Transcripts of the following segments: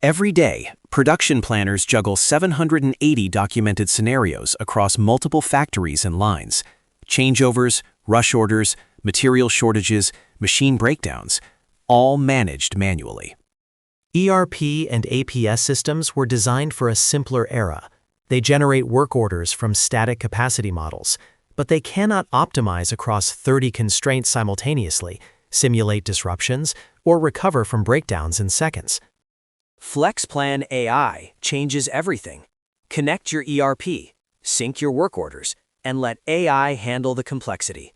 Every day, production planners juggle 780 documented scenarios across multiple factories and lines. Changeovers, rush orders, material shortages, machine breakdowns, all managed manually. ERP and APS systems were designed for a simpler era. They generate work orders from static capacity models, but they cannot optimize across 30 constraints simultaneously, simulate disruptions, or recover from breakdowns in seconds. FlexPlan AI changes everything. Connect your ERP, sync your work orders, and let AI handle the complexity.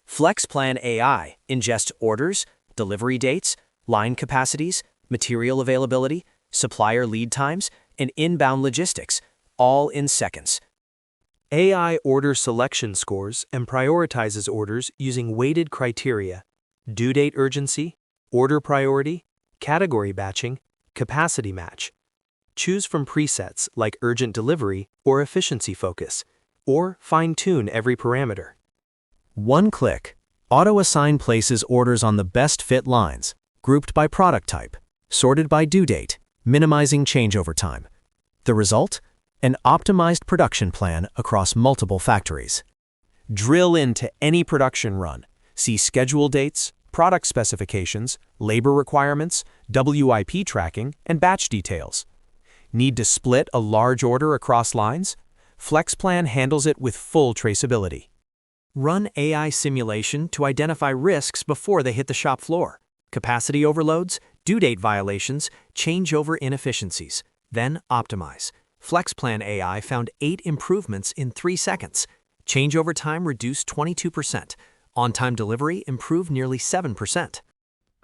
FlexPlan AI ingests orders, delivery dates, line capacities, material availability, supplier lead times, and inbound logistics, all in seconds. AI order selection scores and prioritizes orders using weighted criteria: due date urgency, order priority, category batching, capacity match. Choose from presets like urgent delivery or efficiency focus, or fine-tune every parameter. One click. Auto-assign places orders on the best fit lines, grouped by product type, sorted by due date, minimizing changeover time. The result? An optimized production plan across multiple factories. Drill into any production run. See schedule dates, product specifications, labor requirements, WIP tracking, and batch details. Need to split a large order across lines? FlexPlan handles it with full traceability. Run AI simulation to identify risks before they hit the shop floor. Capacity overloads, due date violations, changeover inefficiencies. Then optimize. FlexPlan AI found 8 improvements in 3 seconds. Changeover time reduced 22%. On-time delivery improved nearly 7%.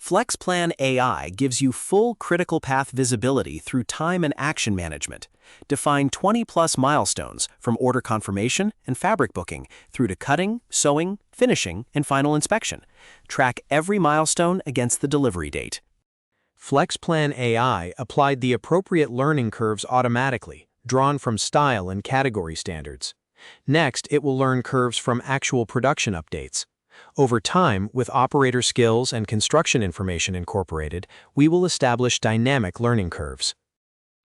FlexPlan AI gives you full critical path visibility through time and action management. Define 20+ milestones from order confirmation and fabric booking through to cutting, sewing, finishing, and final inspection. Track every milestone against the delivery date. FlexPlan AI applied the appropriate learning curves automatically, drawn from style and category standards. Next, it will learn curves from actual production updates. Over time, with operator skills and construction information incorporated, we will establish dynamic learning curves.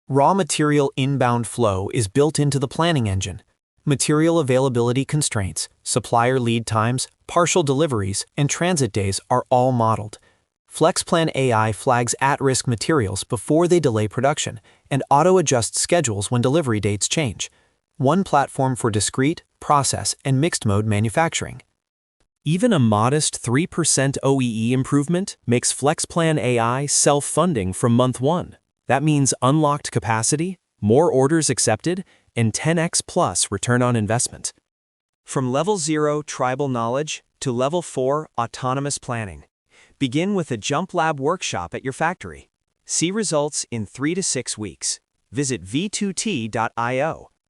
Raw material inbound flow is built into the planning engine. Material availability constraints, supplier lead times, partial deliveries, and transit days are all modeled. FlexPlan AI flags at-risk materials before they delay production and auto-adjusts schedules when delivery dates change. One platform for discrete, process, and mixed-mode manufacturing. Even a modest 3% OEE improvement makes FlexPlan AI self-funding from month 1. That means unlocked capacity, more orders accepted, and 10x plus return on investment. From Level 0 tribal knowledge to Level 4 autonomous planning. Begin with a Jump Lab workshop at your factory. See results in 3 to 6 weeks. Visit v2t.io.